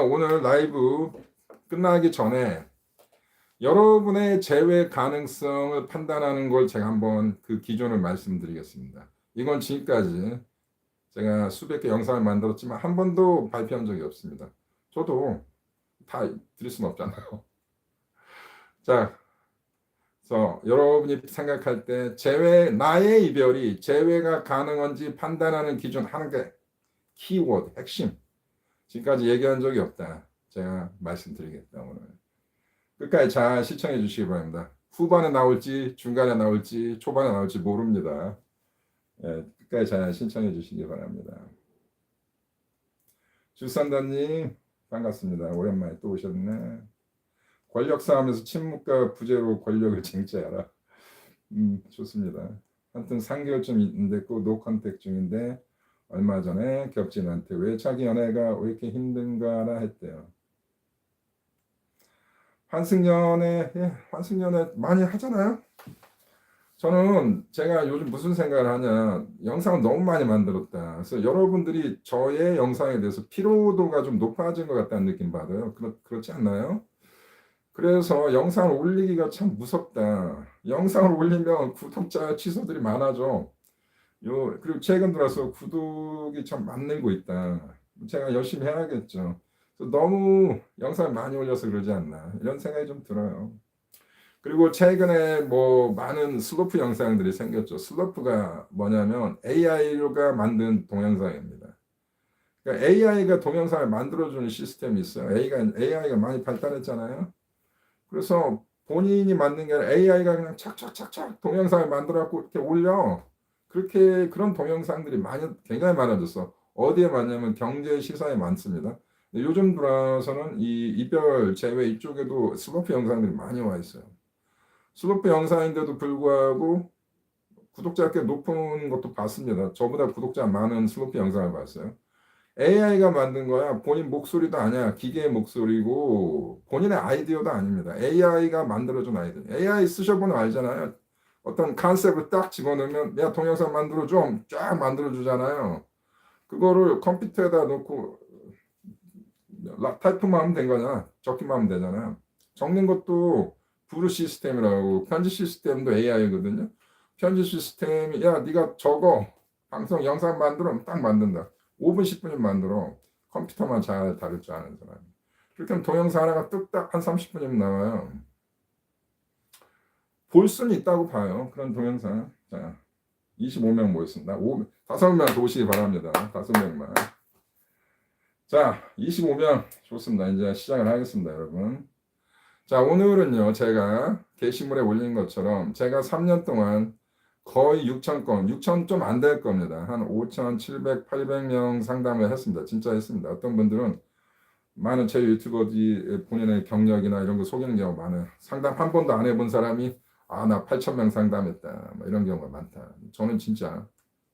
오늘 라이브 끝나기 전에 여러분의 재회 가능성을 판단하는 걸 제가 한번 그 기준을 말씀드리겠습니다. 이건 지금까지 제가 수백 개 영상을 만들었지만 한 번도 발표한 적이 없습니다. 저도 다 드릴 수는 없잖아요. 자, 그래서 여러분이 생각할 때 나의 이별이 재회가 가능한지 판단하는 기준 하는 게 키워드, 핵심. 지금까지 얘기한 적이 없다. 제가 말씀드리겠다, 오늘. 끝까지 잘 시청해 주시기 바랍니다. 후반에 나올지 중간에 나올지 초반에 나올지 모릅니다. 예, 끝까지 잘 신청해 주시기 바랍니다. 주산다님 반갑습니다. 오랜만에 또 오셨네. 권력 싸움에서 침묵과 부재로 권력을 쟁취하라. 좋습니다. 하여튼 3개월쯤 있는데 노 컨택 중인데 얼마 전에 겹친한테 왜 자기 연애가 왜 이렇게 힘든가라 했대요. 환승연애 많이 하잖아요. 저는 제가 요즘 무슨 생각을 하냐, 영상을 너무 많이 만들었다. 그래서 여러분들이 저의 영상에 대해서 피로도가 좀 높아진 것 같다는 느낌 받아요. 그렇지 않나요? 그래서 영상을 올리기가 참 무섭다. 영상을 올리면 구독자 취소들이 많아져. 그리고 최근 들어서 구독이 참 안 늘고 있다. 제가 열심히 해야겠죠. 너무 영상을 많이 올려서 그러지 않나 이런 생각이 좀 들어요. 그리고 최근에 뭐 많은 슬로프 영상들이 생겼죠. 슬로프가 뭐냐면 AI가 만든 동영상입니다. 그러니까 AI가 동영상을 만들어주는 시스템이 있어요. AI가 많이 발달했잖아요. 그래서 본인이 만든 게 아니라 AI가 그냥 착착착착 동영상을 만들어갖고 이렇게 올려. 그런 동영상들이 굉장히 많아졌어. 어디에 많냐면 경제 시사에 많습니다. 요즘 들어서는 이 이별 재회 이쪽에도 슬로프 영상들이 많이 와 있어요. 슬로프 영상인데도 불구하고 구독자가 꽤 높은 것도 봤습니다. 저보다 구독자 많은 슬로프 영상을 봤어요. AI가 만든 거야. 본인 목소리도 아니야. 기계의 목소리고 본인의 아이디어도 아닙니다. AI가 만들어준 아이디어. AI 쓰셔보면 알잖아요. 어떤 컨셉을 딱 집어넣으면 야 동영상 만들어줘. 쫙 만들어주잖아요. 그거를 컴퓨터에다 놓고 타이프만 하면 된 거잖아. 적기만 하면 되잖아요. 적는 것도 브루 시스템이라고, 편집 시스템도 AI거든요. 편집 시스템이 야 네가 적어 방송 영상 만들어 딱 만든다. 5분 10분이면 만들어. 컴퓨터만 잘 다룰 줄 아는 사람. 그렇게 하면 동영상 하나가 뚝딱 한 30분이면 나와요. 볼 수는 있다고 봐요. 그런 동영상. 자, 25명 모였습니다. 5명 더 오시기 바랍니다. 5명만. 자, 25명 좋습니다. 이제 시작을 하겠습니다, 여러분. 자, 오늘은요, 제가 게시물에 올린 것처럼 제가 3년 동안 거의 6,000건, 6,000 좀 안 될 겁니다. 한 5,700, 800명 상담을 했습니다. 진짜 했습니다. 어떤 분들은 많은 제 유튜버들이 본인의 경력이나 이런 거 속이는 경우가 많아요. 상담 한 번도 안 해본 사람이 나 8,000명 상담했다. 뭐 이런 경우가 많다. 저는 진짜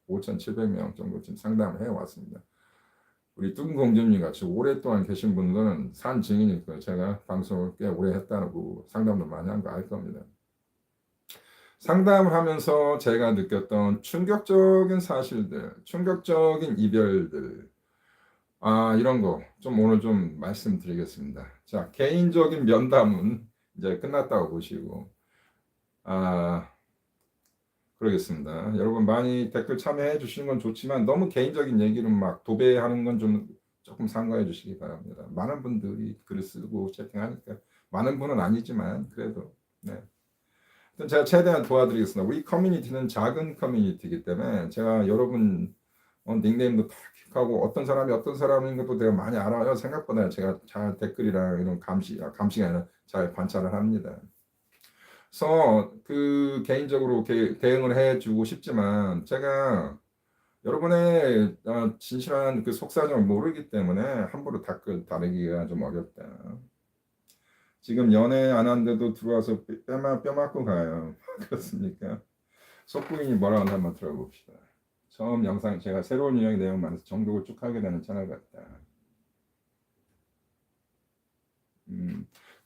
5,700명 정도 지금 상담을 해왔습니다. 우리 뚱 공주님 같이 오랫동안 계신 분들은 산 증인이니까 제가 방송을 꽤 오래 했다고 상담도 많이 한 거 알 겁니다. 상담을 하면서 제가 느꼈던 충격적인 사실들, 충격적인 이별들, 이런 거 좀 오늘 좀 말씀드리겠습니다. 자, 개인적인 면담은 이제 끝났다고 보시고, 그러겠습니다. 여러분 많이 댓글 참여해 주시는 건 좋지만 너무 개인적인 얘기를 막 도배하는 건 좀 조금 삼가해 주시기 바랍니다. 많은 분들이 글을 쓰고 채팅하니까 많은 분은 아니지만 그래도 네. 제가 최대한 도와드리겠습니다. 우리 커뮤니티는 작은 커뮤니티이기 때문에 제가 여러분 닉네임도 다 킥하고 어떤 사람이 어떤 사람인 것도 내가 많이 알아요. 생각보다 제가 잘 댓글이랑 이런 감시가 아니라 잘 관찰을 합니다. 그래서 그 개인적으로 대응을 해주고 싶지만 제가 여러분의 진실한 그 속사정을 모르기 때문에 함부로 댓글 다루기가 좀 어렵다. 지금 연애 안 한데도 들어와서 뼈 맞고 가요. 그렇습니까? 속부인이 뭐라고 하는지 한번 들어봅시다. 처음 영상 제가 새로운 유형의 내용 많아서 정독을 쭉 하게 되는 채널 같다.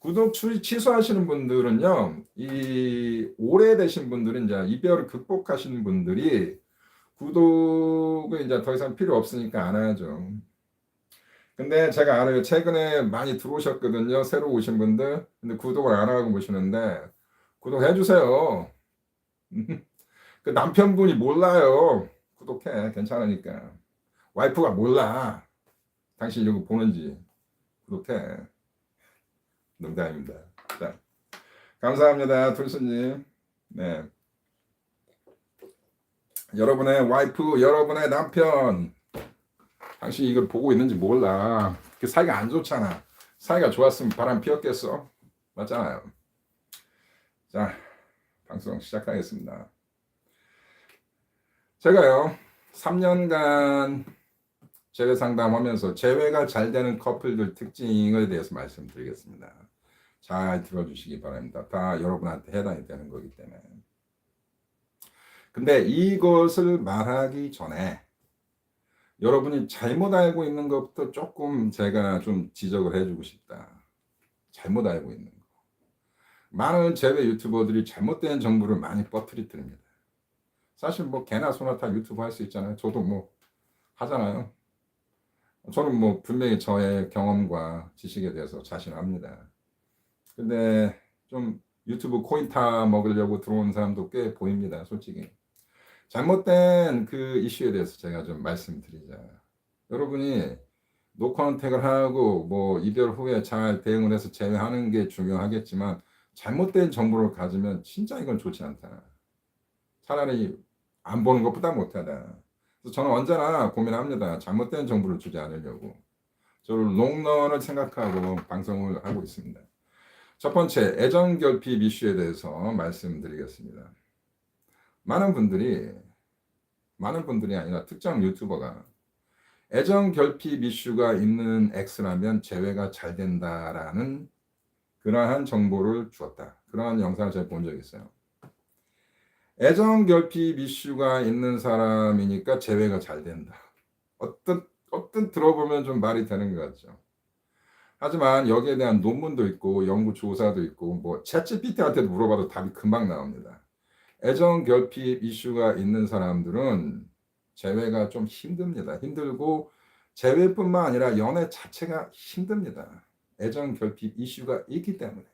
구독 취소하시는 분들은요, 이 오래되신 분들은 이제 이별을 극복하시는 분들이 구독을 이제 더 이상 필요 없으니까 안 하죠. 근데 제가 알아요. 최근에 많이 들어오셨거든요. 새로 오신 분들. 근데 구독을 안 하고 보시는데 구독해 주세요. 그 남편분이 몰라요. 구독해. 괜찮으니까. 와이프가 몰라. 당신 이거 보는지. 구독해. 농담입니다. 자, 감사합니다. 툴스님. 네. 여러분의 와이프, 여러분의 남편. 당신이 이걸 보고 있는지 몰라. 그 사이가 안 좋잖아. 사이가 좋았으면 바람 피었겠어. 맞잖아요. 자, 방송 시작하겠습니다. 제가요, 3년간 재회 상담하면서 재회가 잘 되는 커플들 특징에 대해서 말씀드리겠습니다. 잘 들어주시기 바랍니다. 다 여러분한테 해당이 되는 거기 때문에. 근데 이것을 말하기 전에 여러분이 잘못 알고 있는 것부터 조금 제가 좀 지적을 해주고 싶다. 잘못 알고 있는 거. 많은 재회 유튜버들이 잘못된 정보를 많이 퍼뜨리더랍니다. 사실 뭐 개나 소나 다 유튜브 할 수 있잖아요. 저도 뭐 하잖아요. 저는 뭐 분명히 저의 경험과 지식에 대해서 자신합니다. 근데 좀 유튜브 코인 타 먹으려고 들어온 사람도 꽤 보입니다. 솔직히. 잘못된 그 이슈에 대해서 제가 좀 말씀드리자. 여러분이 노컨택을 하고 뭐 이별 후에 잘 대응을 해서 재회하는 게 중요하겠지만 잘못된 정보를 가지면 진짜 이건 좋지 않다. 차라리 안 보는 것보다 못하다. 그래서 저는 언제나 고민합니다. 잘못된 정보를 주지 않으려고. 저를 롱런을 생각하고 방송을 하고 있습니다. 첫 번째, 애정 결핍 이슈에 대해서 말씀드리겠습니다. 많은 분들이 아니라 특정 유튜버가 애정 결핍 이슈가 있는 X라면 재회가 잘 된다라는 그러한 정보를 주었다. 그러한 영상을 제가 본 적이 있어요. 애정 결핍 이슈가 있는 사람이니까 재회가 잘 된다. 어떤 들어보면 좀 말이 되는 것 같죠. 하지만 여기에 대한 논문도 있고 연구 조사도 있고 뭐 챗GPT한테도 물어봐도 답이 금방 나옵니다. 애정 결핍 이슈가 있는 사람들은 재회가 좀 힘듭니다. 힘들고 재회뿐만 아니라 연애 자체가 힘듭니다. 애정 결핍 이슈가 있기 때문에.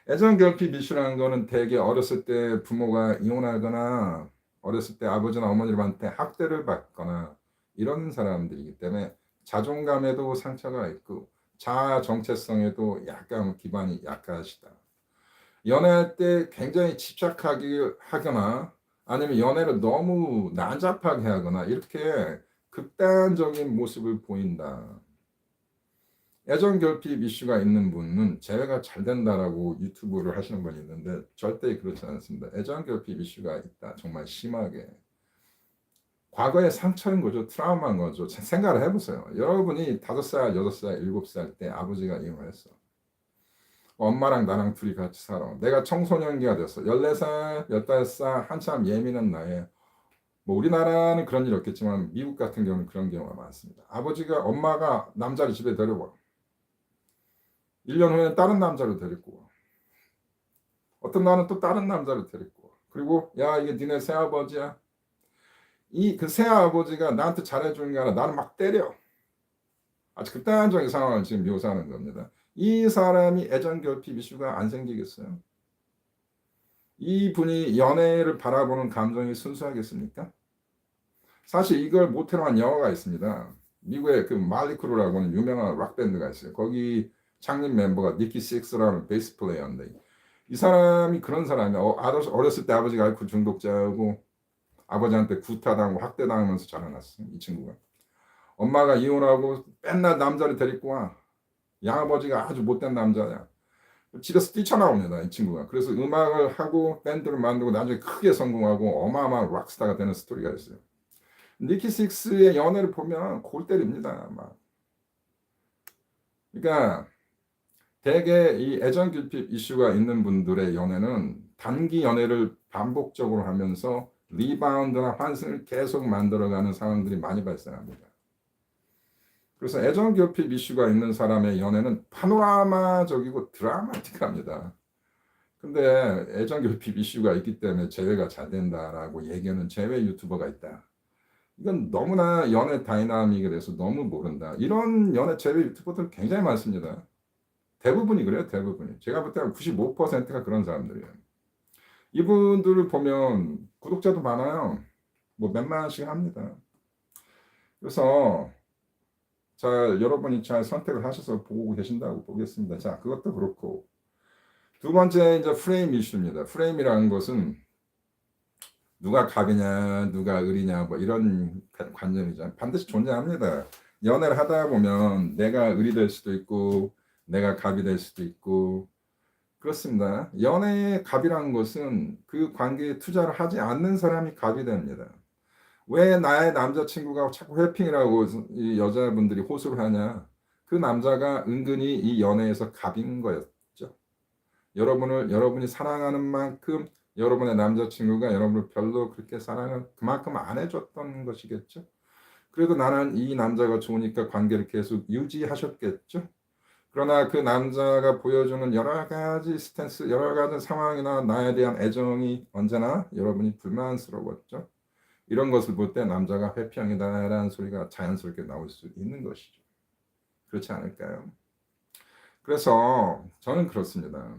애정 결핍 이슈라는 거는 대개 어렸을 때 부모가 이혼하거나 어렸을 때 아버지나 어머님한테 학대를 받거나 이런 사람들이기 때문에 자존감에도 상처가 있고 자아 정체성에도 약간 기반이 약하시다. 연애할 때 굉장히 집착하거나 아니면 연애를 너무 난잡하게 하거나 이렇게 극단적인 모습을 보인다. 애정 결핍 이슈가 있는 분은 재회가 잘 된다라고 유튜브를 하시는 분이 있는데 절대 그렇지 않습니다. 애정 결핍 이슈가 있다. 정말 심하게. 과거의 상처인 거죠. 트라우마인 거죠. 생각을 해보세요. 여러분이 5살, 6살, 7살 때 아버지가 이혼을 했어. 엄마랑 나랑 둘이 같이 살아. 내가 청소년기가 됐어. 14살, 15살 한참 예민한 나이에 뭐 우리나라는 그런 일 없겠지만 미국 같은 경우는 그런 경우가 많습니다. 엄마가 남자를 집에 데려와. 1년 후에 다른 남자를 데리고 와. 어떤 날은 또 다른 남자를 데리고 와. 그리고 야 이게 니네 새아버지야. 그 새아버지가 나한테 잘해주는 게 아니라 나를 막 때려. 아주 극단적인 상황을 지금 묘사하는 겁니다. 이 사람이 애정 결핍 이슈가 안 생기겠어요? 이 분이 연애를 바라보는 감정이 순수하겠습니까? 사실 이걸 모태로 한 영화가 있습니다. 미국의 그 말리크루라고 하는 유명한 락밴드가 있어요. 거기 창립 멤버가 니키 식스라는 베이스 플레이어인데 이 사람이 그런 사람이야. 어렸을 때 아버지가 알코올 중독자고 아버지한테 구타당하고 학대당하면서 자라났어. 이 친구가. 엄마가 이혼하고 맨날 남자를 데리고 와. 양아버지가 아주 못된 남자야. 집에서 뛰쳐나옵니다. 이 친구가. 그래서 음악을 하고 밴드를 만들고 나중에 크게 성공하고 어마어마한 락스타가 되는 스토리가 있어요. 니키 식스의 연애를 보면 골 때립니다. 막. 그러니까 대개 이 애정 결핍 이슈가 있는 분들의 연애는 단기 연애를 반복적으로 하면서 리바운드나 환승을 계속 만들어가는 상황들이 많이 발생합니다. 그래서 애정 결핍 이슈가 있는 사람의 연애는 파노라마적이고 드라마틱합니다. 근데 애정 결핍 이슈가 있기 때문에 재회가 잘 된다라고 얘기하는 재회 유튜버가 있다. 이건 너무나 연애 다이나믹에 대해서 너무 모른다. 이런 연애 제외 유튜버들 굉장히 많습니다. 대부분이 그래요, 대부분이. 제가 볼 때 95%가 그런 사람들이에요. 이분들을 보면 구독자도 많아요. 뭐 몇만원씩 합니다. 그래서 잘 여러분이 잘 선택을 하셔서 보고 계신다고 보겠습니다. 자, 그것도 그렇고 두 번째 이제 프레임 이슈입니다. 프레임이라는 것은 누가 갑이냐, 누가 을이냐, 뭐 이런 관념이죠. 반드시 존재합니다. 연애를 하다 보면 내가 을이 될 수도 있고, 내가 갑이 될 수도 있고, 그렇습니다. 연애의 갑이라는 것은 그 관계에 투자를 하지 않는 사람이 갑이 됩니다. 왜 나의 남자친구가 자꾸 회핑이라고 이 여자분들이 호소를 하냐? 그 남자가 은근히 이 연애에서 갑인 거였죠. 여러분이 사랑하는 만큼 여러분의 남자친구가 여러분을 별로 그렇게 사랑을 그만큼 안 해줬던 것이겠죠. 그래도 나는 이 남자가 좋으니까 관계를 계속 유지하셨겠죠. 그러나 그 남자가 보여주는 여러 가지 스탠스, 여러 가지 상황이나 나에 대한 애정이 언제나 여러분이 불만스러웠죠. 이런 것을 볼 때 남자가 회피형이다라는 소리가 자연스럽게 나올 수 있는 것이죠. 그렇지 않을까요? 그래서 저는 그렇습니다.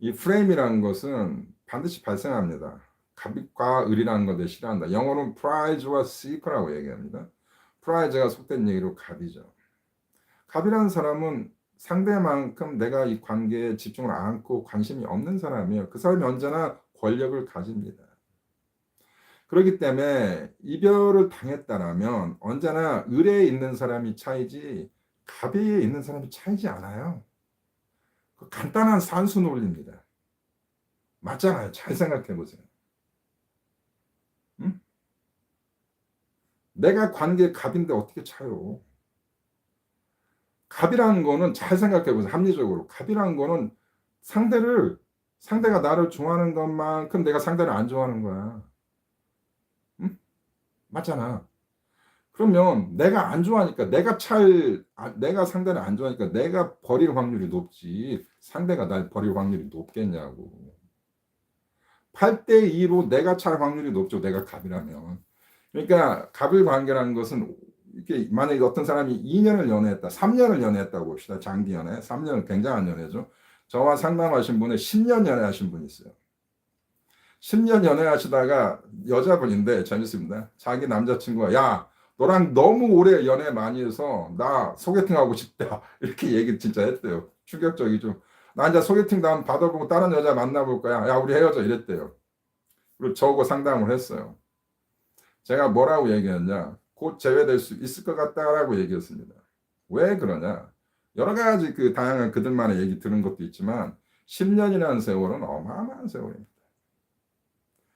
이 프레임이라는 것은 반드시 발생합니다. 갑과 을이라는 것을 싫어한다. 영어로는 pride와 seek라고 얘기합니다. pride가 속된 얘기로 갑이죠. 갑이라는 사람은 상대만큼 내가 이 관계에 집중을 않고 관심이 없는 사람이에요. 그 사람이 언제나 권력을 가집니다. 그렇기 때문에 이별을 당했다라면 언제나 을에 있는 사람이 차이지 갑에 있는 사람이 차이지 않아요. 그 간단한 산수 논리입니다. 맞잖아요. 잘 생각해 보세요. 응? 내가 관계 갑인데 어떻게 차요? 갑이라는 거는 잘 생각해 보세요. 합리적으로. 갑이라는 거는 상대가 나를 좋아하는 것만큼 내가 상대를 안 좋아하는 거야. 응? 맞잖아. 그러면 내가 안 좋아하니까 내가 상대를 안 좋아하니까 내가 버릴 확률이 높지 상대가 날 버릴 확률이 높겠냐고. 8대 2로 내가 찰 확률이 높죠. 내가 갑이라면. 그러니까 갑을 관계라는 것은 이렇게 만약에 어떤 사람이 2년을 연애했다, 3년을 연애했다고 봅시다. 장기 연애, 3년은 굉장한 연애죠. 저와 상담하신 분에 10년 연애하신 분이 있어요. 10년 연애하시다가 여자분인데 재밌습니다. 자기 남자친구가 야 너랑 너무 오래 연애 많이 해서 나 소개팅하고 싶다 이렇게 얘기 진짜 했대요. 충격적이죠. 나 이제 소개팅 다음 받아보고 다른 여자 만나볼 거야. 야 우리 헤어져 이랬대요. 그리고 저하고 상담을 했어요. 제가 뭐라고 얘기했냐. 곧 제외될 수 있을 것 같다라고 얘기했습니다. 왜 그러냐. 여러 가지 그 다양한 그들만의 얘기 들은 것도 있지만 10년이라는 세월은 어마어마한 세월입니다.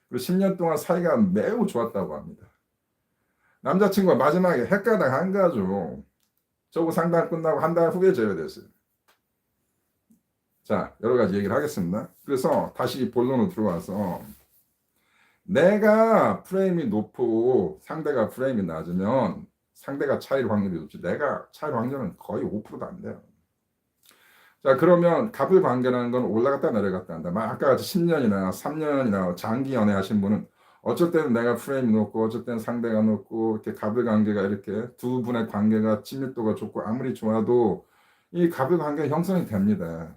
그리고 10년 동안 사이가 매우 좋았다고 합니다. 남자친구가 마지막에 헷가닥 한 가죠. 저거 상담 끝나고 한 달 후에 제외됐어요. 자, 여러 가지 얘기를 하겠습니다. 그래서 다시 본론으로 들어와서 내가 프레임이 높고 상대가 프레임이 낮으면 상대가 차일 확률이 높지 내가 차일 확률은 거의 5%도 안 돼요. 자, 그러면 갑을 관계라는 건 올라갔다 내려갔다 한다. 아까 같이 10년이나 3년이나 장기 연애하신 분은 어쩔 때는 내가 프레임이 높고 어쩔 때는 상대가 높고 이렇게 갑을 관계가 이렇게 두 분의 관계가 친밀도가 좋고 아무리 좋아도 이 갑을 관계 형성이 됩니다.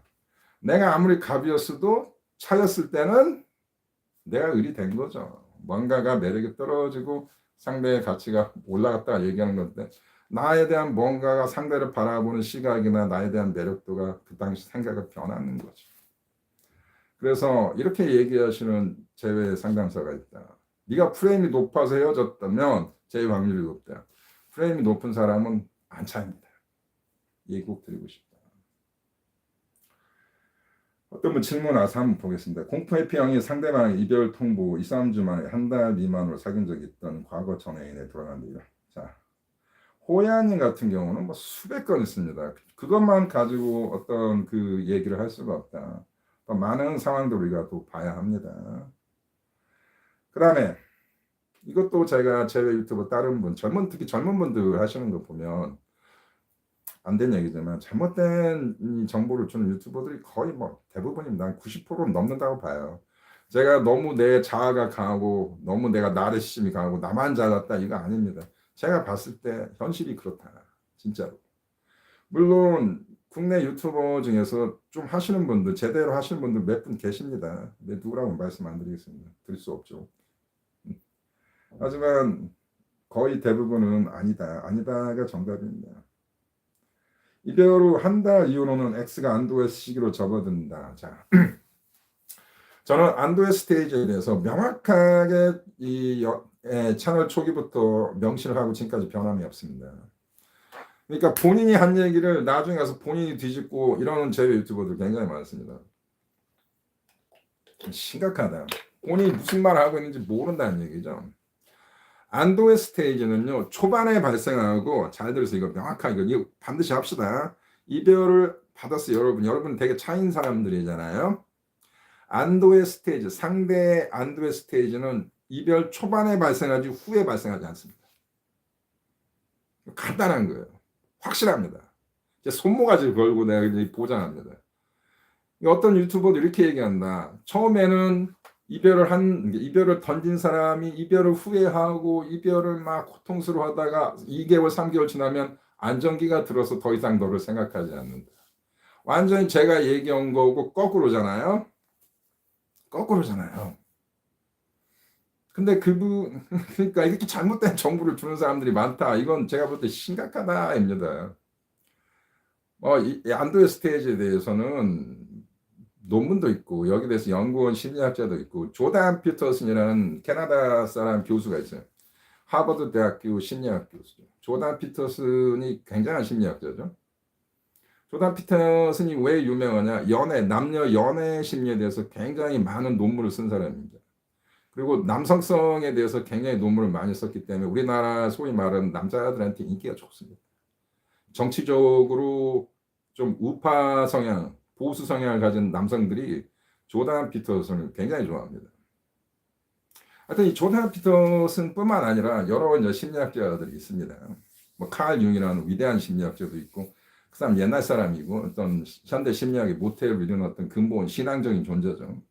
내가 아무리 갑이었어도 차였을 때는 내가 을이 된 거죠. 뭔가가 매력이 떨어지고 상대의 가치가 올라갔다 얘기하는 건데 나에 대한 뭔가가 상대를 바라보는 시각이나 나에 대한 매력도가 그 당시 생각을 변하는 거죠. 그래서 이렇게 얘기하시는 제외 상담사가 있다. 네가 프레임이 높아서 헤어졌다면 제외 확률이 높다. 프레임이 높은 사람은 안 차입니다. 얘기 꼭 드리고 싶다. 어떤 분 질문 와서 한번 보겠습니다. 공포 회피형이 상대방의 이별 통보 2, 3주 만에 한 달 미만으로 사귄 적이 있던 과거 전애인에 돌아갑니다. 자, 호야님 같은 경우는 뭐 수백 건 있습니다. 그것만 가지고 어떤 그 얘기를 할 수가 없다. 또 많은 상황들 우리가 또 봐야 합니다. 그 다음에 이것도 제가 제외 유튜브 다른 분, 특히 젊은 분들 하시는 거 보면 안 된 얘기지만 잘못된 정보를 주는 유튜버들이 거의 뭐 대부분입니다. 90%는 넘는다고 봐요. 제가 너무 내 자아가 강하고 너무 내가 나르시즘이 강하고 나만 잘났다 이거 아닙니다. 제가 봤을 때 현실이 그렇다. 진짜로. 물론 국내 유튜버 중에서 좀 하시는 분들 제대로 하시는 분들 몇 분 계십니다. 근데 누구라고 말씀 안 드리겠습니다. 드릴 수 없죠. 하지만 거의 대부분은 아니다. 아니다가 정답입니다. 이별 후 한 달 이후로는 X가 안도의 시기로 접어든다. 자, 저는 안도의 스테이지에 대해서 명확하게 채널 초기부터 명시를 하고 지금까지 변함이 없습니다. 그러니까 본인이 한 얘기를 나중에 가서 본인이 뒤집고 이러는 제외 유튜버들 굉장히 많습니다. 심각하다. 본인이 무슨 말을 하고 있는지 모른다는 얘기죠. 안도의 스테이지는요, 초반에 발생하고, 잘 들으세요. 이거 명확하게, 이거 반드시 합시다. 이별을 받았어요, 여러분. 여러분 되게 차인 사람들이잖아요. 안도의 스테이지, 상대의 안도의 스테이지는 이별 초반에 발생하지 후에 발생하지 않습니다. 간단한 거예요. 확실합니다. 손모가지 걸고 내가 보장합니다. 어떤 유튜버도 이렇게 얘기한다. 처음에는 이별을 던진 사람이 이별을 후회하고 이별을 막 고통스러워하다가 2개월, 3개월 지나면 안정기가 들어서 더 이상 너를 생각하지 않는다. 완전히 제가 얘기한 거고 거꾸로잖아요. 거꾸로잖아요. 근데 그러니까 이렇게 잘못된 정보를 주는 사람들이 많다. 이건 제가 볼 때 심각하다입니다. 이 안도의 스테이지에 대해서는 논문도 있고 여기 대해서 연구원 심리학자도 있고 조단 피터슨이라는 캐나다 사람 교수가 있어요. 하버드 대학교 심리학 교수죠. 조단 피터슨이 굉장한 심리학자죠. 조단 피터슨이 왜 유명하냐? 남녀 연애 심리에 대해서 굉장히 많은 논문을 쓴 사람입니다. 그리고 남성성에 대해서 굉장히 논문을 많이 썼기 때문에 우리나라 소위 말하는 남자들한테 인기가 좋습니다. 정치적으로 좀 우파 성향, 보수 성향을 가진 남성들이 조단 피터슨을 굉장히 좋아합니다. 하여튼 이 조단 피터슨뿐만 아니라 여러 이제 심리학자들이 있습니다. 칼 융이라는 위대한 심리학자도 있고 그 사람 옛날 사람이고 어떤 현대 심리학의 모태를 이루는 어떤 근본 신앙적인 존재죠.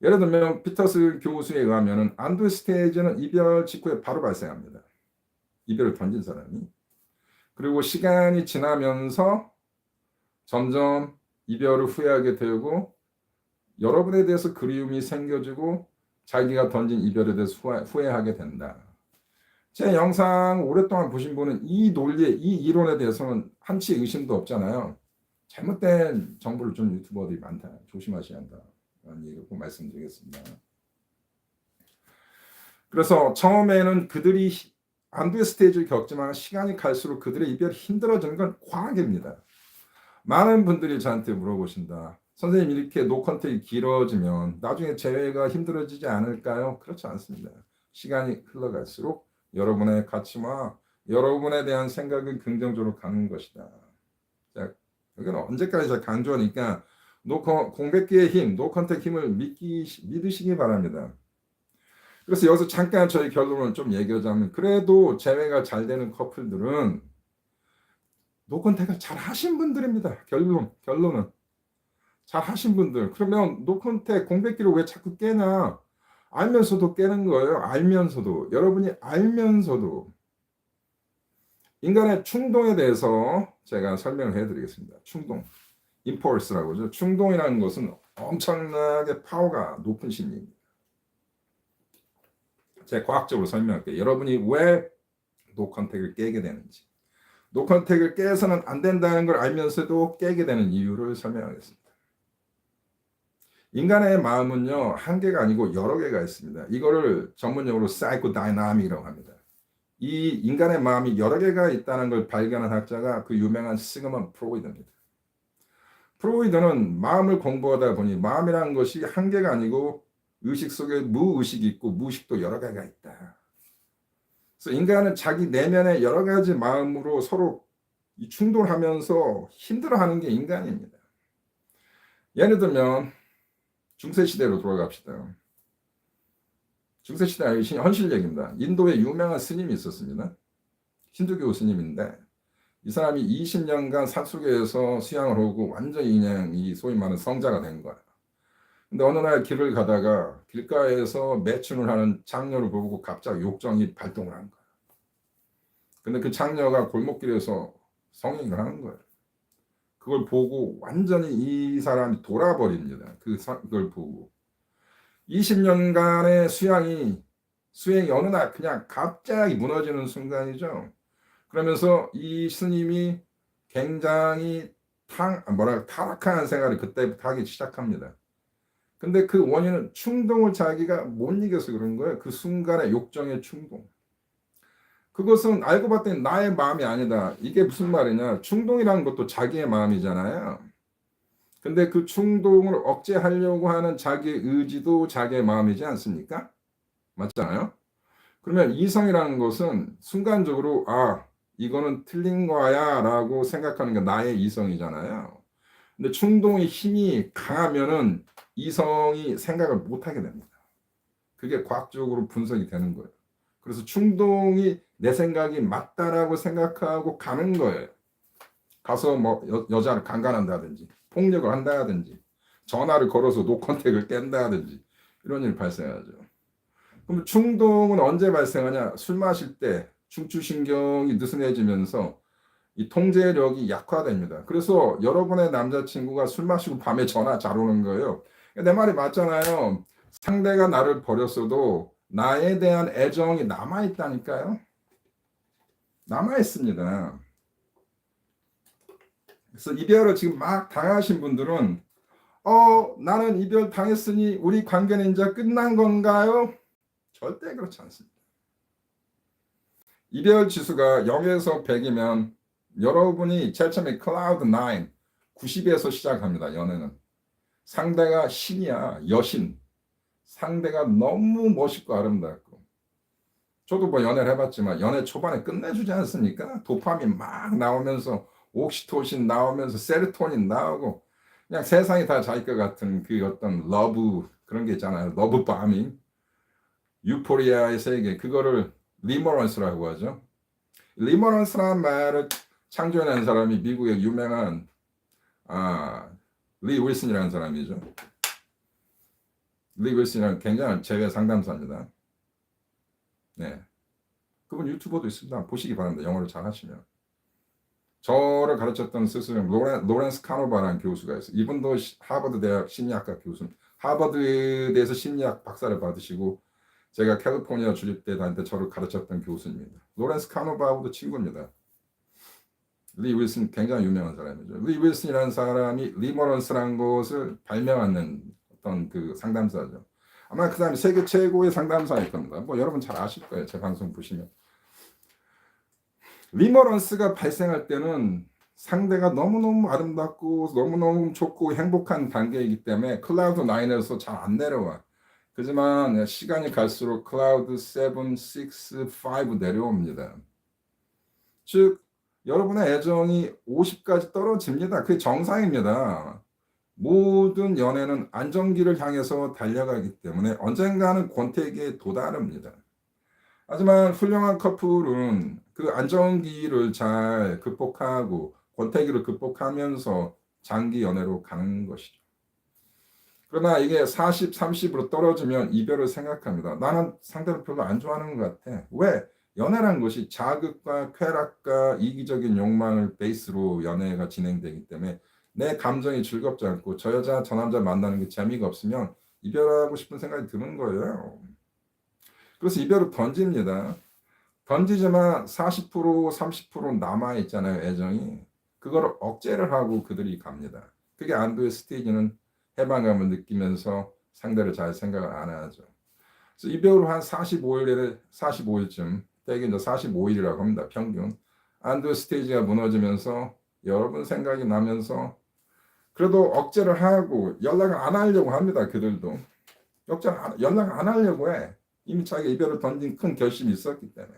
예를 들면 피터슨 교수에 의하면 안도 스테이지는 이별 직후에 바로 발생합니다. 이별을 던진 사람이. 그리고 시간이 지나면서 점점 이별을 후회하게 되고 여러분에 대해서 그리움이 생겨지고 자기가 던진 이별에 대해서 후회하게 된다. 제 영상 오랫동안 보신 분은 이 논리에 이 이론에 대해서는 한치 의심도 없잖아요. 잘못된 정보를 준 유튜버들이 많다. 조심하셔야 한다. 라는 얘기를 꼭 말씀드리겠습니다. 그래서 처음에는 그들이 안도의 스테이지를 겪지만 시간이 갈수록 그들의 이별이 힘들어지는 건 과학입니다. 많은 분들이 저한테 물어보신다. 선생님 이렇게 노컨택이 길어지면 나중에 재회가 힘들어지지 않을까요? 그렇지 않습니다. 시간이 흘러갈수록 여러분의 가치와 여러분에 대한 생각은 긍정적으로 가는 것이다. 자, 여기는 언제까지 제가 강조하니까 공백기의 힘, 노컨택 힘을 믿으시기 바랍니다. 그래서 여기서 잠깐 저희 결론을 좀 얘기하자면 그래도 재회가 잘 되는 커플들은 노컨택을 잘 하신 분들입니다. 결론은 잘 하신 분들. 그러면 노컨택 공백기를 왜 자꾸 깨냐? 알면서도 깨는 거예요. 알면서도. 여러분이 알면서도. 인간의 충동에 대해서 제가 설명을 해드리겠습니다. 충동. 임펄스라고 하죠. 충동이라는 것은 엄청나게 파워가 높은 심리입니다. 제가 과학적으로 설명할게요. 여러분이 왜 노컨택을 깨게 되는지. 노컨택을 깨서는 안 된다는 걸 알면서도 깨게 되는 이유를 설명하겠습니다. 인간의 마음은요, 한 개가 아니고 여러 개가 있습니다. 이거를 전문용어로 사이코다이나믹이라고 합니다. 이 인간의 마음이 여러 개가 있다는 걸 발견한 학자가 그 유명한 시그먼 프로이드입니다. 프로이드는 마음을 공부하다 보니 마음이라는 것이 한 개가 아니고 의식 속에 무의식이 있고 무의식도 여러 개가 있다. 그래서 인간은 자기 내면의 여러 가지 마음으로 서로 충돌하면서 힘들어하는 게 인간입니다. 예를 들면 중세시대로 돌아갑시다. 중세시대 현실 얘기입니다. 인도에 유명한 스님이 있었습니다. 힌두교 스님인데 이 사람이 20년간 산속에서 수양을 하고 완전히 그냥 이 소위 말하는 성자가 된 거야. 근데 어느 날 길을 가다가 길가에서 매춘을 하는 장녀를 보고 갑자기 욕정이 발동을 한 거예요. 근데 그 장녀가 골목길에서 성행을 하는 거예요. 그걸 보고 완전히 이 사람이 돌아버립니다. 그걸 보고. 20년간의 수행이 어느 날 그냥 갑자기 무너지는 순간이죠. 그러면서 이 스님이 굉장히 타락한 생활을 그때부터 하기 시작합니다. 근데 그 원인은 충동을 자기가 못 이겨서 그런 거예요. 그 순간의 욕정의 충동. 그것은 알고 봤더니 나의 마음이 아니다. 이게 무슨 말이냐. 충동이라는 것도 자기의 마음이잖아요. 근데 그 충동을 억제하려고 하는 자기의 의지도 자기의 마음이지 않습니까? 맞잖아요. 그러면 이성이라는 것은 순간적으로 이거는 틀린 거야 라고 생각하는 게 나의 이성이잖아요. 근데 충동의 힘이 강하면은 이성이 생각을 못하게 됩니다. 그게 과학적으로 분석이 되는 거예요. 그래서 충동이 내 생각이 맞다라고 생각하고 가는 거예요. 가서 뭐 여자를 강간한다든지 폭력을 한다든지 전화를 걸어서 노컨택을 깬다든지 이런 일이 발생하죠. 그럼 충동은 언제 발생하냐? 술 마실 때 중추신경이 느슨해지면서 이 통제력이 약화됩니다. 그래서 여러분의 남자친구가 술 마시고 밤에 전화 잘 오는 거예요. 내 말이 맞잖아요. 상대가 나를 버렸어도 나에 대한 애정이 남아있다니까요. 남아있습니다. 그래서 이별을 지금 막 당하신 분들은 나는 이별 당했으니 우리 관계는 이제 끝난 건가요? 절대 그렇지 않습니다. 이별 지수가 0에서 100이면 여러분이 제일 처음에 클라우드 9, 90에서 시작합니다. 연애는. 상대가 신이야. 여신. 상대가 너무 멋있고 아름답고. 저도 뭐 연애를 해봤지만 연애 초반에 끝내주지 않습니까? 도파민 막 나오면서 옥시토신 나오면서 세로토닌 나오고 그냥 세상이 다 자기 것 같은 그 어떤 러브 그런 게 있잖아요. 러브 바밍. 유포리아의 세계. 그거를 리머런스라고 하죠. 리머런스라는 말을 창조해낸 사람이 미국의 유명한 리 윌슨이라는 사람이죠. 리 윌슨이라는 굉장한 재회 상담사입니다. 네, 그분 유튜버도 있습니다. 보시기 바랍니다. 영어를 잘 하시면. 저를 가르쳤던 스승은 로렌스 카노바라는 교수가 있어요. 이분도 하버드 대학 심리학과 교수. 하버드대에서 심리학 박사를 받으시고 제가 캘리포니아 주립대 다닐 때 저를 가르쳤던 교수입니다. 로렌스 카노바하고도 친구입니다. 리 윌슨 굉장히 유명한 사람이죠. 리 윌슨이라는 사람이 리머런스라는 것을 발명하는 어떤 그 상담사죠. 아마 그 사람이 세계 최고의 상담사일 겁니다. 뭐 여러분 잘 아실 거예요. 제 방송 보시면. 리머런스가 발생할 때는 상대가 너무너무 아름답고 너무너무 좋고 행복한 단계이기 때문에 클라우드 9에서 잘 안 내려와. 그지만 시간이 갈수록 클라우드 7, 6, 5 내려옵니다. 즉 여러분의 애정이 50까지 떨어집니다. 그게 정상입니다. 모든 연애는 안정기를 향해서 달려가기 때문에 언젠가는 권태기에 도달합니다. 하지만 훌륭한 커플은 그 안정기를 잘 극복하고 권태기를 극복하면서 장기 연애로 가는 것이죠. 그러나 이게 40, 30으로 떨어지면 이별을 생각합니다. 나는 상대를 별로 안 좋아하는 것 같아. 왜? 연애란 것이 자극과 쾌락과 이기적인 욕망을 베이스로 연애가 진행되기 때문에 내 감정이 즐겁지 않고 저 여자 저 남자 만나는 게 재미가 없으면 이별하고 싶은 생각이 드는 거예요. 그래서 이별을 던집니다. 던지지만 40%, 30% 남아있잖아요, 애정이. 그걸 억제를 하고 그들이 갑니다. 그게 안도의 스테이지는 해방감을 느끼면서 상대를 잘 생각을 안 하죠. 그래서 이별 후 한 45일쯤, 대개 이제 45일이라고 합니다, 평균. 안도의 스테이지가 무너지면서 여러분 생각이 나면서 그래도 억제를 하고 연락을 안 하려고 합니다, 그들도. 연락 안 하려고 해. 이미 자기가 이별을 던진 큰 결심이 있었기 때문에.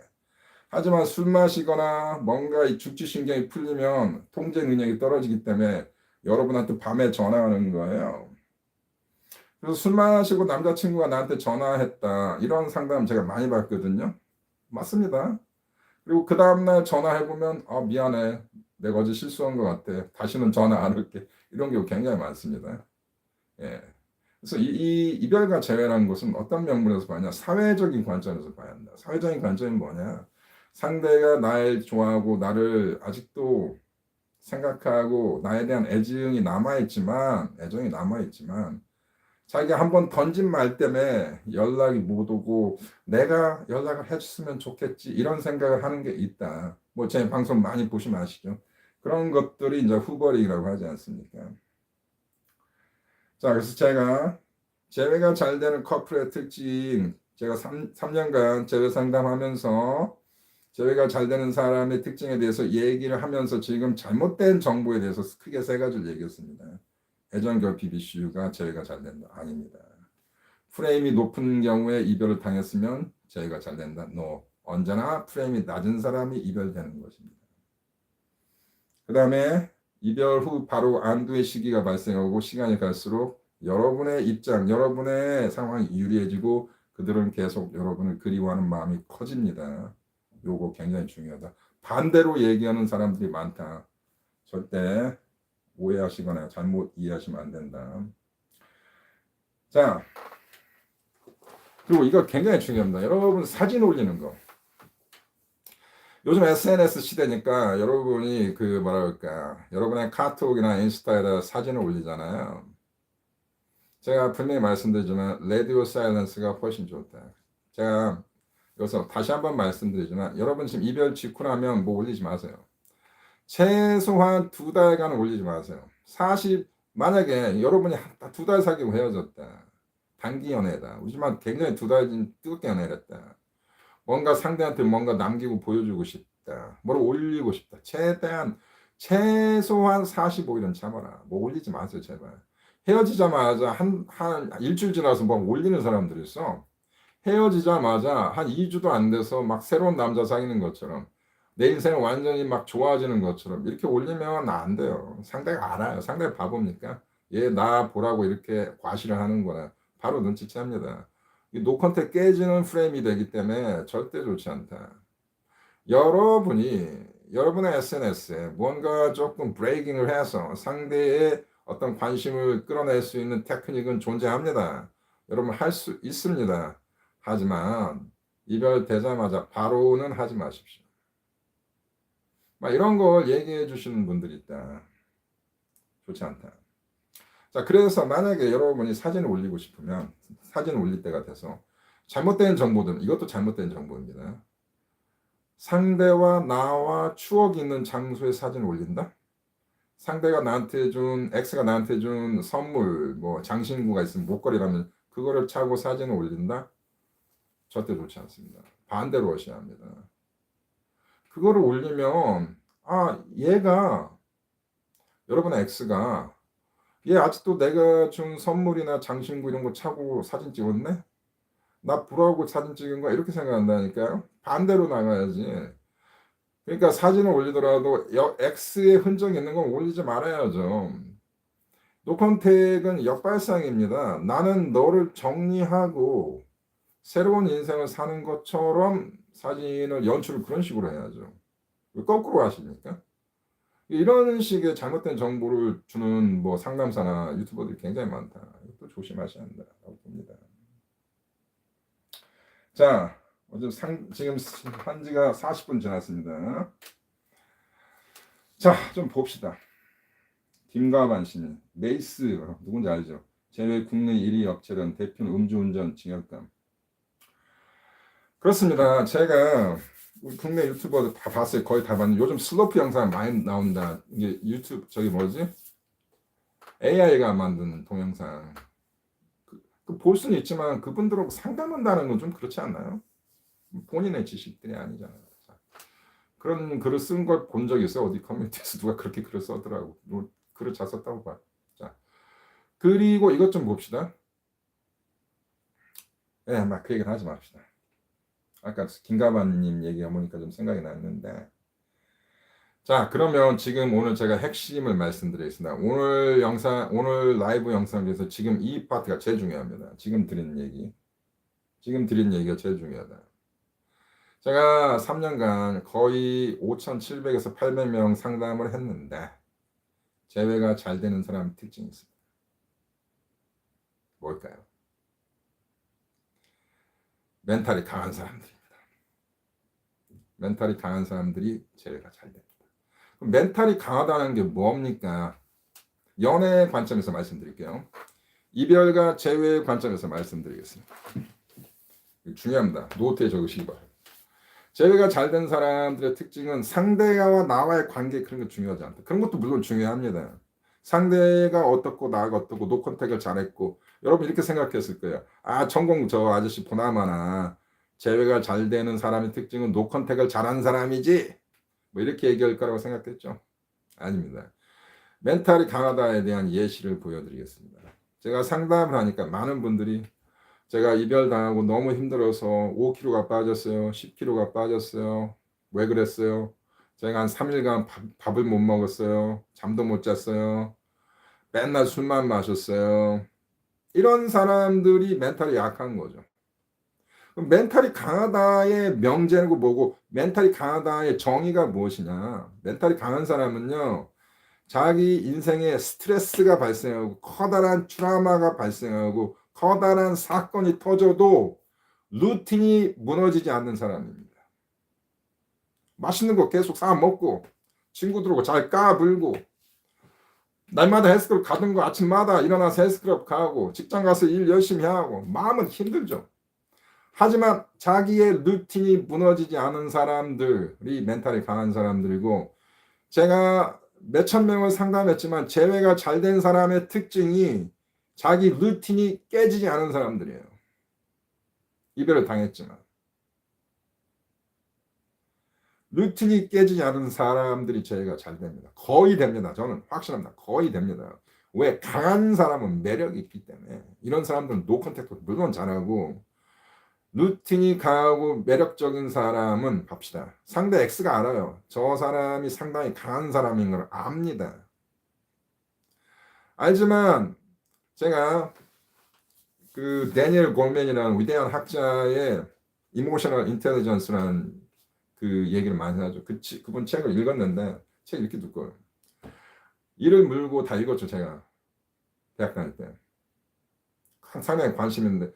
하지만 술 마시거나 뭔가 이 중추신경이 풀리면 통제 능력이 떨어지기 때문에 여러분한테 밤에 전화하는 거예요. 그래서 술 마시고 남자친구가 나한테 전화했다. 이런 상담 제가 많이 받거든요. 맞습니다. 그리고 그 다음날 전화해보면 미안해. 내가 어제 실수한 것 같아. 다시는 전화 안 할게. 이런 경우 굉장히 많습니다. 예. 그래서 이 이별과 재회라는 것은 어떤 명분에서 봐냐? 사회적인 관점에서 봐야 한다. 사회적인 관점이 뭐냐? 상대가 날 좋아하고 나를 아직도 생각하고 나에 대한 애정이 남아있지만 자기가 한번 던진 말 때문에 연락이 못 오고 내가 연락을 해줬으면 좋겠지 이런 생각을 하는 게 있다. 뭐 제 방송 많이 보시면 아시죠? 그런 것들이 이제 후버링이라고 하지 않습니까? 자, 그래서 제가 재회가 잘 되는 커플의 특징, 제가 3년간 재회 상담하면서 재회가 잘 되는 사람의 특징에 대해서 얘기를 하면서 지금 잘못된 정보에 대해서 크게 세 가지를 얘기했습니다. 애정 결핍 이슈가 재회가 잘 된다. 아닙니다. 프레임이 높은 경우에 이별을 당했으면 재회가 잘 된다. No. 언제나 프레임이 낮은 사람이 이별되는 것입니다. 그 다음에 이별 후 바로 안도의 시기가 발생하고 시간이 갈수록 여러분의 입장, 여러분의 상황이 유리해지고 그들은 계속 여러분을 그리워하는 마음이 커집니다. 요거 굉장히 중요하다. 반대로 얘기하는 사람들이 많다. 절대 오해하시거나 잘못 이해하시면 안 된다. 자, 그리고 이거 굉장히 중요합니다. 여러분 사진 올리는 거. 요즘 SNS 시대니까 여러분이 그 뭐랄까 여러분의 카톡이나 인스타에다 사진을 올리잖아요. 제가 분명히 말씀드리지만 레디오 사일런스가 훨씬 좋다. 제가 여기서 다시 한번 말씀드리지만 여러분 지금 이별 직후라면 뭐 올리지 마세요. 최소한 2달간 올리지 마세요. 만약에 여러분이 2달 사귀고 헤어졌다. 단기 연애다. 하지만 굉장히 2달 뜨겁게 연애를 했다. 뭔가 상대한테 뭔가 남기고 보여주고 싶다. 뭘 올리고 싶다. 최소한 45일은 참아라. 뭐 올리지 마세요, 제발. 헤어지자마자 한 일주일 지나서 뭐 올리는 사람들이 있어. 헤어지자마자 한 2주도 안 돼서 막 새로운 남자 사귀는 것처럼 내 인생을 완전히 막 좋아지는 것처럼 이렇게 올리면 안 돼요. 상대가 알아요. 상대가 바보입니까? 얘 나 보라고 이렇게 과시를 하는구나. 바로 눈치챕니다. 노컨택 깨지는 프레임이 되기 때문에 절대 좋지 않다. 여러분의 SNS에 뭔가 조금 브레이킹을 해서 상대의 어떤 관심을 끌어낼 수 있는 테크닉은 존재합니다. 여러분 할 수 있습니다. 하지만 이별되자마자 바로는 하지 마십시오. 막 이런 걸 얘기해 주시는 분들이 있다. 좋지 않다. 자, 그래서 만약에 여러분이 사진을 올리고 싶으면 사진을 올릴 때가 돼서 잘못된 정보들, 이것도 잘못된 정보입니다. 상대와 나와 추억이 있는 장소에 사진을 올린다? 상대가 나한테 준, X가 나한테 준 선물, 뭐 장신구가 있으면 목걸이라면 그거를 차고 사진을 올린다? 절대 좋지 않습니다. 반대로 하셔야 합니다. 그거를 올리면 얘가 여러분의 X가 얘 아직도 내가 준 선물이나 장신구 이런 거 차고 사진 찍었네? 나 부러워하고 사진 찍은 거야? 이렇게 생각한다니까요. 반대로 나가야지. 그러니까 사진을 올리더라도 X의 흔적이 있는 건 올리지 말아야죠. 노컨택은 역발상입니다. 나는 너를 정리하고 새로운 인생을 사는 것처럼 사진을 연출을 그런 식으로 해야죠. 왜 거꾸로 하십니까? 이런 식의 잘못된 정보를 주는 뭐 상담사나 유튜버들이 굉장히 많다. 이것도 조심하셔야 한다고 봅니다. 자, 지금 한지가 40분 지났습니다. 자, 좀 봅시다. 김가반 씨는 메이스 누군지 알죠? 제외 국내 1위 업체는 대표는 음주운전 징역감. 그렇습니다. 제가 우리 국내 유튜버들 다 봤어요. 거의 다 봤는데 요즘 슬로프 영상 많이 나온다. 이게 유튜브 저기 뭐지? AI가 만드는 동영상. 볼 수는 있지만 그분들하고 상담한다는 건 좀 그렇지 않나요? 본인의 지식들이 아니잖아요. 그런 글을 쓴 걸 본 적이 있어요. 어디 커뮤니티에서 누가 그렇게 글을 써더라고. 글을 잘 썼다고 봐. 자, 그리고 이것 좀 봅시다. 막 그 얘기는 하지 맙시다. 아까 김가만님 얘기가 보니까 좀 생각이 났는데. 자, 그러면 지금 오늘 제가 핵심을 말씀드리겠습니다. 오늘 라이브 영상 중에서 지금 이 파트가 제일 중요합니다. 지금 드린 얘기가 제일 중요하다. 제가 3년간 거의 5,700에서 800명 상담을 했는데 재회가 잘 되는 사람 특징이 있습니다. 뭘까요? 멘탈이 강한 사람들입니다. 멘탈이 강한 사람들이 제외가 잘 됩니다. 그럼 멘탈이 강하다는 게 뭡니까? 연애 관점에서 말씀드릴게요. 이별과 재회의 관점에서 말씀드리겠습니다. 중요합니다. 노트에 적으시기 바랍니다. 재회가 잘 된 사람들의 특징은 상대와 나와의 관계, 그런 게 중요하지 않다. 그런 것도 물론 중요합니다. 상대가 어떻고 나가 어떻고 노컨택을 잘했고, 여러분 이렇게 생각했을 거예요. 아, 전공 저 아저씨 보나마나 재회가 잘 되는 사람의 특징은 노컨택을 잘한 사람이지, 뭐 이렇게 얘기할 거라고 생각했죠. 아닙니다. 멘탈이 강하다에 대한 예시를 보여드리겠습니다. 제가 상담을 하니까 많은 분들이 제가 이별당하고 너무 힘들어서 5kg가 빠졌어요. 10kg가 빠졌어요. 왜 그랬어요? 제가 한 3일간 밥을 못 먹었어요. 잠도 못 잤어요. 맨날 술만 마셨어요. 이런 사람들이 멘탈이 약한 거죠. 그럼 멘탈이 강하다의 명제고 뭐고, 멘탈이 강하다의 정의가 무엇이냐? 멘탈이 강한 사람은요, 자기 인생에 스트레스가 발생하고 커다란 트라우마가 발생하고 커다란 사건이 터져도 루틴이 무너지지 않는 사람입니다. 맛있는 거 계속 사 먹고 친구들하고 잘 까불고 날마다 헬스클럽 가던 거 아침마다 일어나서 헬스클럽 가고 직장 가서 일 열심히 하고 마음은 힘들죠. 하지만 자기의 루틴이 무너지지 않은 사람들이 멘탈이 강한 사람들이고, 제가 몇천 명을 상담했지만 재회가 잘 된 사람의 특징이 자기 루틴이 깨지지 않은 사람들이에요. 이별을 당했지만 루틴이 깨지지 않은 사람들이 재회가 잘 됩니다. 거의 됩니다. 저는 확신합니다. 거의 됩니다. 왜? 강한 사람은 매력이 있기 때문에. 이런 사람들은 노컨택도 물론 잘하고, 루틴이 강하고 매력적인 사람은 봅시다. 상대 X가 알아요. 저 사람이 상당히 강한 사람인 걸 압니다. 알지만 제가 그 데니엘 골맨이라는 위대한 학자의 이모셔널 인텔리전스라는 그 얘기를 많이 하죠. 그분 책을 읽었는데, 책 읽기 두꺼워요. 이를 물고 다 읽었죠, 제가. 대학 다닐 때. 상당히 관심 있는데,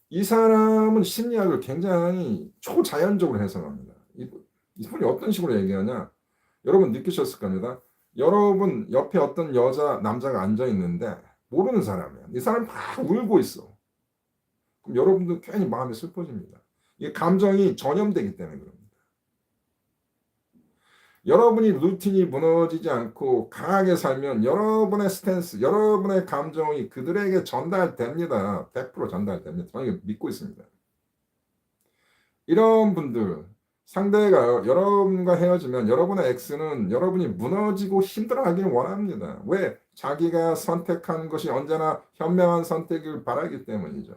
이 사람은 심리학을 굉장히 초자연적으로 해석합니다. 이분이 어떤 식으로 얘기하냐? 여러분 느끼셨을 겁니다. 여러분 옆에 어떤 남자가 앉아 있는데 모르는 사람이야. 이 사람 막 울고 있어. 그럼 여러분도 괜히 마음이 슬퍼집니다. 이게 감정이 전염되기 때문에 그럽니다. 여러분이 루틴이 무너지지 않고 강하게 살면 여러분의 스탠스, 여러분의 감정이 그들에게 전달됩니다. 100% 전달됩니다. 저는 이거 믿고 있습니다. 이런 분들, 상대가 여러분과 헤어지면 여러분의 X는 여러분이 무너지고 힘들어하기를 원합니다. 왜? 자기가 선택한 것이 언제나 현명한 선택을 바라기 때문이죠.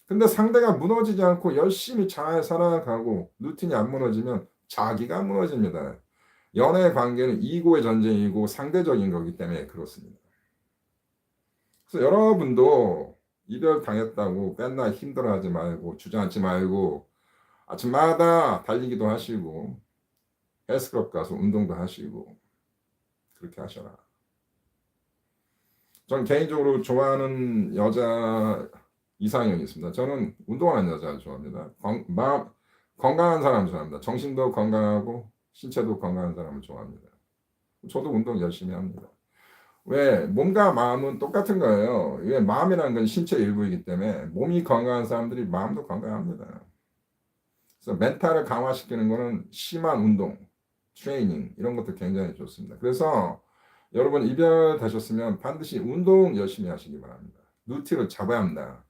근데 상대가 무너지지 않고 열심히 잘 살아가고 루틴이 안 무너지면 자기가 무너집니다. 연애 관계는 이고의 전쟁이고 상대적인 거기 때문에 그렇습니다. 그래서 여러분도 이별 당했다고 맨날 힘들어하지 말고 주저앉지 말고 아침마다 달리기도 하시고 헬스클럽 가서 운동도 하시고 그렇게 하셔라. 전 개인적으로 좋아하는 여자 이상형이 있습니다. 저는 운동하는 여자를 좋아합니다. 건강한 사람 좋아합니다. 정신도 건강하고 신체도 건강한 사람을 좋아합니다. 저도 운동 열심히 합니다. 왜? 몸과 마음은 똑같은 거예요. 왜? 마음이라는 건 신체 일부이기 때문에 몸이 건강한 사람들이 마음도 건강합니다. 그래서 멘탈을 강화시키는 거는 심한 운동, 트레이닝 이런 것도 굉장히 좋습니다. 그래서 여러분 이별 되셨으면 반드시 운동 열심히 하시기 바랍니다. 루틴을 잡아야 합니다.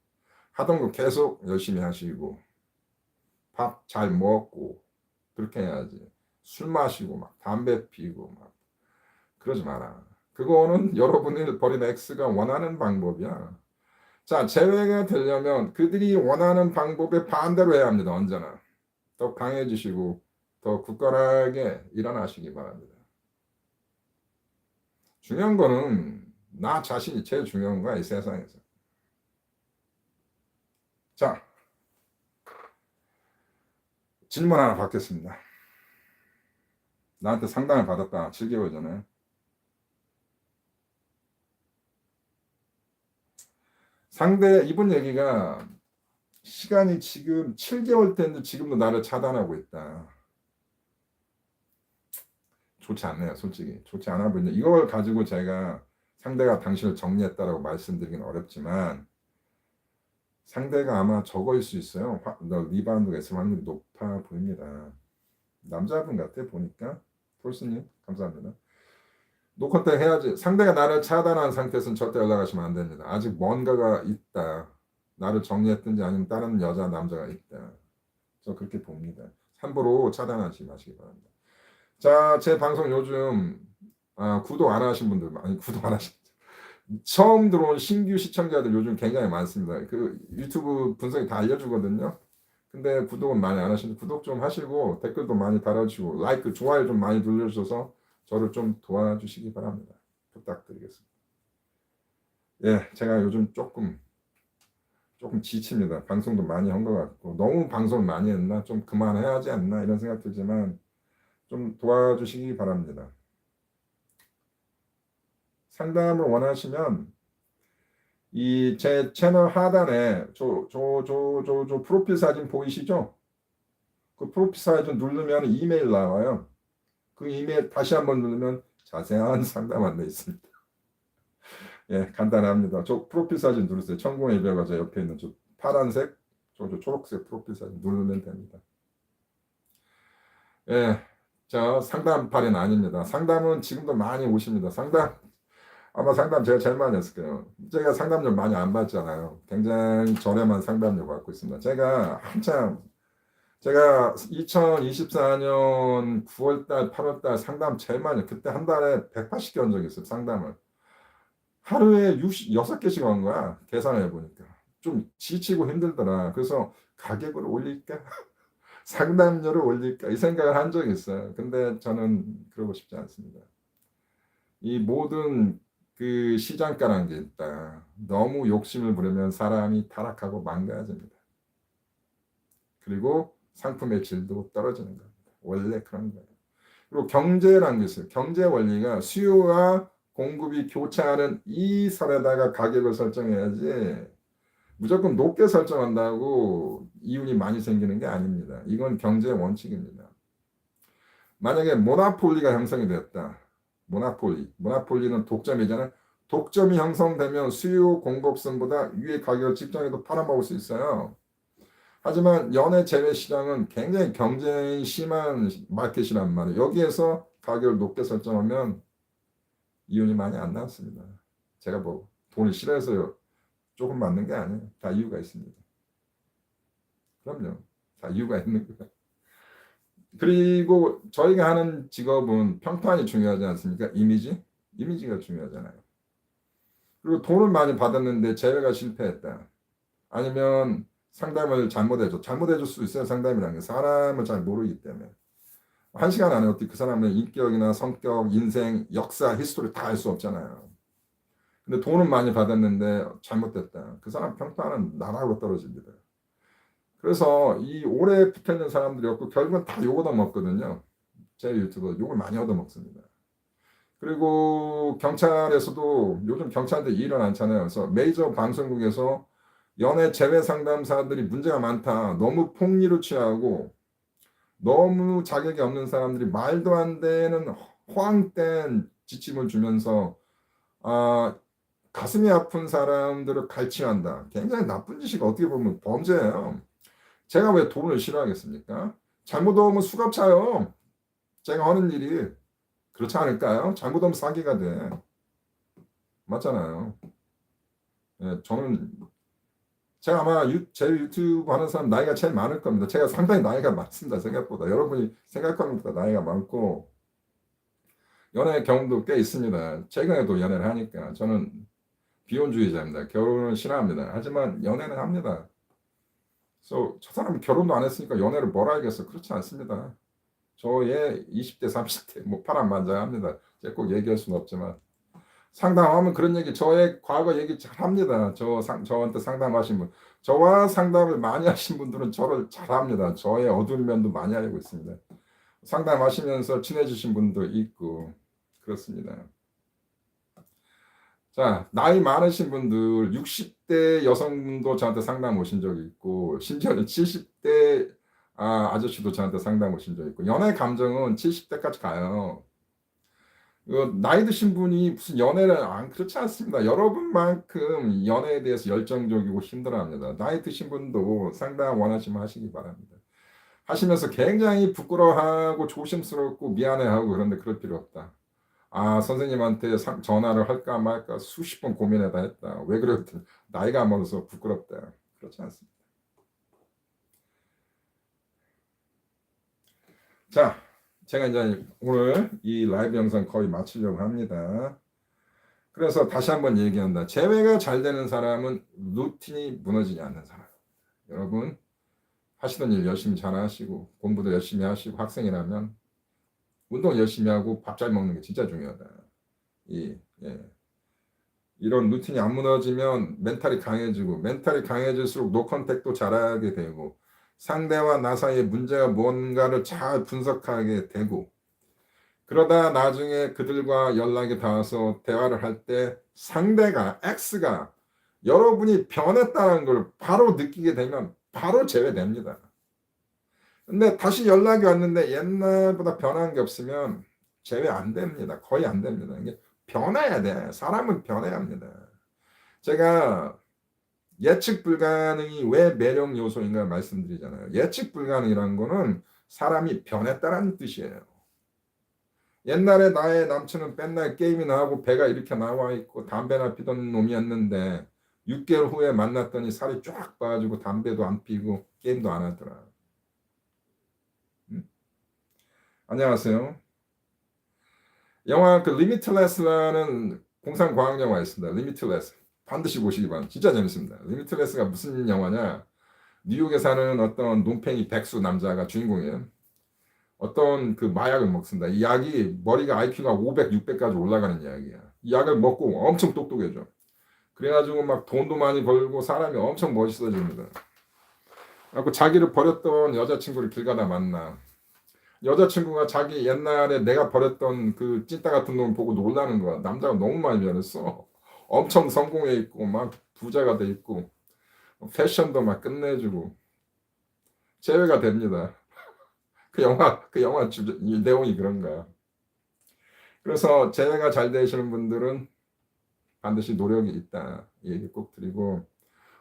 하던 거 계속 열심히 하시고 밥 잘 먹고 그렇게 해야지. 술 마시고 막 담배 피고 막 그러지 마라. 그거는 여러분이 버린 X가 원하는 방법이야. 자, 재회가 되려면 그들이 원하는 방법에 반대로 해야 합니다. 언제나. 더 강해지시고 더 굳건하게 일어나시기 바랍니다. 중요한 거는 나 자신이 제일 중요한 거야, 이 세상에서. 자, 질문 하나 받겠습니다. 나한테 상담을 받았다. 7개월 전에. 이분 얘기가 시간이 지금 7개월 됐는데 지금도 나를 차단하고 있다. 좋지 않네요, 솔직히. 좋지 않아 보이는데 이걸 가지고 제가 상대가 당신을 정리했다라고 말씀드리긴 어렵지만 상대가 아마 저거일 수 있어요. 리바운드가 있을 확률이 높아 보입니다. 남자분 같아 보니까. 톨스님 감사합니다. 노컨택 해야지. 상대가 나를 차단한 상태에서는 절대 연락하시면 안 됩니다. 아직 뭔가가 있다. 나를 정리했든지 아니면 다른 여자 남자가 있다. 저 그렇게 봅니다. 함부로 차단하지 마시기 바랍니다. 자, 제 방송 요즘 구독 안 하신 분들 많이 구독 안 하신 처음 들어온 신규 시청자들 요즘 굉장히 많습니다. 그 유튜브 분석이 다 알려주거든요. 근데 구독은 많이 안 하시는데 구독 좀 하시고 댓글도 많이 달아주시고 라이크 좋아요 좀 많이 눌러주셔서 저를 좀 도와주시기 바랍니다. 부탁드리겠습니다. 예, 제가 요즘 조금 지칩니다. 방송도 많이 한 것 같고 너무 방송을 많이 했나 좀 그만해야 하지 않나 이런 생각 들지만 좀 도와주시기 바랍니다. 상담을 원하시면 이 제 채널 하단에 저 프로필 사진 보이시죠? 그 프로필 사진 누르면 이메일 나와요. 그 이메일 다시 한번 누르면 자세한 상담 안내 있습니다. 예, 간단합니다. 저 프로필 사진 누르세요. 천공의 별과자 옆에 있는 저 파란색, 저 초록색 프로필 사진 누르면 됩니다. 예, 저 상담팔이는 아닙니다. 상담은 지금도 많이 오십니다. 아마 상담 제가 제일 많이 했을 거예요. 제가 상담료 많이 안 받잖아요. 굉장히 저렴한 상담료 받고 있습니다. 제가 2024년 9월달, 8월달 상담 제일 많이, 그때 한 달에 180개 한 적이 있어요, 상담을. 하루에 6개씩 한 거야, 계산해 보니까. 좀 지치고 힘들더라. 그래서 가격을 올릴까? 상담료를 올릴까? 이 생각을 한 적이 있어요. 근데 저는 그러고 싶지 않습니다. 이 모든 그 시장가라는 게 있다. 너무 욕심을 부리면 사람이 타락하고 망가집니다. 그리고 상품의 질도 떨어지는 겁니다. 원래 그런 거예요. 그리고 경제라는 게 있어요. 경제 원리가 수요와 공급이 교차하는 이 선에다가 가격을 설정해야지 무조건 높게 설정한다고 이윤이 많이 생기는 게 아닙니다. 이건 경제의 원칙입니다. 만약에 모노폴리가 형성이 됐다. 모노폴리는 독점이잖아요. 독점이 형성되면 수요 공급선보다 위의 가격을 집정해도 팔아먹을 수 있어요. 하지만 연애 제외 시장은 굉장히 경쟁이 심한 마켓이란 말이에요. 여기에서 가격을 높게 설정하면 이윤이 많이 안 나왔습니다. 제가 뭐 돈을 싫어해서 조금 맞는 게 아니에요. 다 이유가 있습니다. 그럼요. 다 이유가 있는 거예요. 그리고 저희가 하는 직업은 평판이 중요하지 않습니까? 이미지가 중요하잖아요. 그리고 돈을 많이 받았는데 재회가 실패했다. 아니면 상담을 잘못해줄 수 있어요. 상담이라는 게 사람을 잘 모르기 때문에. 1시간 안에 어떻게 그 사람의 인격이나 성격, 인생, 역사, 히스토리 다 알 수 없잖아요. 근데 돈은 많이 받았는데 잘못됐다. 그 사람 평판은 나라로 떨어집니다. 그래서 이 오래 붙어있는 사람들이 없고 결국은 다 욕 얻어먹거든요. 제 유튜브 욕을 많이 얻어먹습니다. 그리고 경찰에서도 요즘 경찰들 일은 않잖아요. 그래서 메이저 방송국에서 연애 재외 상담사들이 문제가 많다. 너무 폭리를 취하고 너무 자격이 없는 사람들이 말도 안 되는 허황된 지침을 주면서 가슴이 아픈 사람들을 갈취한다. 굉장히 나쁜 짓이 어떻게 보면 범죄예요. 제가 왜 돈을 싫어하겠습니까? 잘못 오면 수갑 차요. 제가 하는 일이 그렇지 않을까요? 잘못 오면 사기가 돼. 맞잖아요. 예, 제가 아마 제 유튜브 하는 사람 나이가 제일 많을 겁니다. 제가 상당히 나이가 많습니다. 생각보다. 여러분이 생각하는 것보다 나이가 많고 연애 경험도 꽤 있습니다. 최근에도 연애를 하니까 저는 비혼주의자입니다. 결혼을 싫어합니다. 하지만 연애는 합니다. 그래서 저 사람이 결혼도 안 했으니까 연애를 뭘 알겠어. 그렇지 않습니다. 저의 20대, 30대 뭐 파란만장합니다. 제가 꼭 얘기할 수는 없지만 상담하면 그런 얘기, 저의 과거 얘기 잘 합니다. 저한테 상담하신 분, 저와 상담을 많이 하신 분들은 저를 잘 합니다. 저의 어두운 면도 많이 알고 있습니다. 상담하시면서 친해지신 분도 있고 그렇습니다. 자, 나이 많으신 분들 60대 여성분도 저한테 상담 오신 적이 있고 심지어는 70대 아저씨도 저한테 상담 오신 적이 있고 연애 감정은 70대까지 가요. 나이 드신 분이 무슨 연애를 안 그렇지 않습니다. 여러분만큼 연애에 대해서 열정적이고 힘들어합니다. 나이 드신 분도 상담 원하시면 하시기 바랍니다. 하시면서 굉장히 부끄러워하고 조심스럽고 미안해하고 그런데 그럴 필요 없다. 선생님한테 전화를 할까 말까 수십 번 고민하다 했다. 왜 그랬더니 나이가 먹어서 부끄럽다. 그렇지 않습니다. 자, 제가 이제 오늘 이 라이브 영상 거의 마치려고 합니다. 그래서 다시 한번 얘기한다. 재회가 잘 되는 사람은 루틴이 무너지지 않는 사람. 여러분 하시던 일 열심히 잘 하시고 공부도 열심히 하시고 학생이라면 운동 열심히 하고 밥 잘 먹는 게 진짜 중요하다. 예. 이런 루틴이 안 무너지면 멘탈이 강해지고 멘탈이 강해질수록 노컨택도 잘하게 되고 상대와 나 사이에 문제가 뭔가를 잘 분석하게 되고 그러다 나중에 그들과 연락이 닿아서 대화를 할 때 상대가 X가 여러분이 변했다는 걸 바로 느끼게 되면 바로 제외됩니다. 근데 다시 연락이 왔는데 옛날보다 변한 게 없으면 제외 안 됩니다. 거의 안 됩니다. 이게 변해야 돼. 사람은 변해야 합니다. 제가 예측 불가능이 왜 매력 요소인가 말씀드리잖아요. 예측 불가능이라는 거는 사람이 변했다는 뜻이에요. 옛날에 나의 남친은 맨날 게임이나 하고 배가 이렇게 나와 있고 담배나 피던 놈이었는데 6개월 후에 만났더니 살이 쫙 빠지고 담배도 안 피고 게임도 안 하더라. 응? 안녕하세요. 영화 그 리미틀레스라는 공상과학 영화 있습니다. 리미틀레스. 반드시 보시기 바랍니다. 진짜 재밌습니다. 리미틀레스가 무슨 영화냐? 뉴욕에 사는 어떤 논팽이 백수 남자가 주인공이에요. 어떤 그 마약을 먹습니다. 이 약이 머리가 IQ가 500, 600까지 올라가는 약이야. 이 약을 먹고 엄청 똑똑해져. 그래가지고 막 돈도 많이 벌고 사람이 엄청 멋있어집니다. 그래고 자기를 버렸던 여자친구를 길 가다 만나. 여자친구가 자기 옛날에 내가 버렸던 그 찐따 같은 놈 보고 놀라는 거야. 남자가 너무 많이 변했어. 엄청 성공해 있고 막 부자가 돼 있고 패션도 막 끝내주고 제외가 됩니다. 그 영화 이 내용이 그런 거야. 그래서 재회가 잘 되시는 분들은 반드시 노력이 있다. 이 얘기 꼭 드리고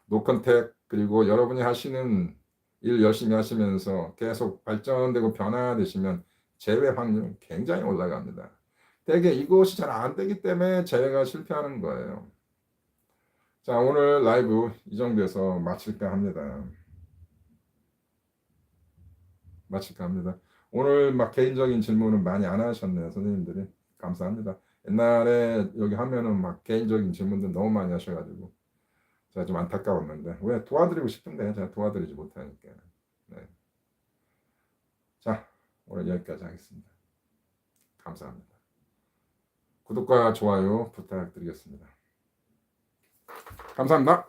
노컨택 그리고 여러분이 하시는 일 열심히 하시면서 계속 발전되고 변화되시면 재회 확률은 굉장히 올라갑니다. 대개 이것이 잘 안 되기 때문에 재회가 실패하는 거예요. 자, 오늘 라이브 이 정도에서 마칠까 합니다. 오늘 막 개인적인 질문은 많이 안 하셨네요, 선생님들이. 감사합니다. 옛날에 여기 하면은 막 개인적인 질문들 너무 많이 하셔가지고 제가 좀 안타까웠는데 왜 도와드리고 싶은데 제가 도와드리지 못하니까. 네. 자, 오늘 여기까지 하겠습니다. 감사합니다. 구독과 좋아요 부탁드리겠습니다. 감사합니다.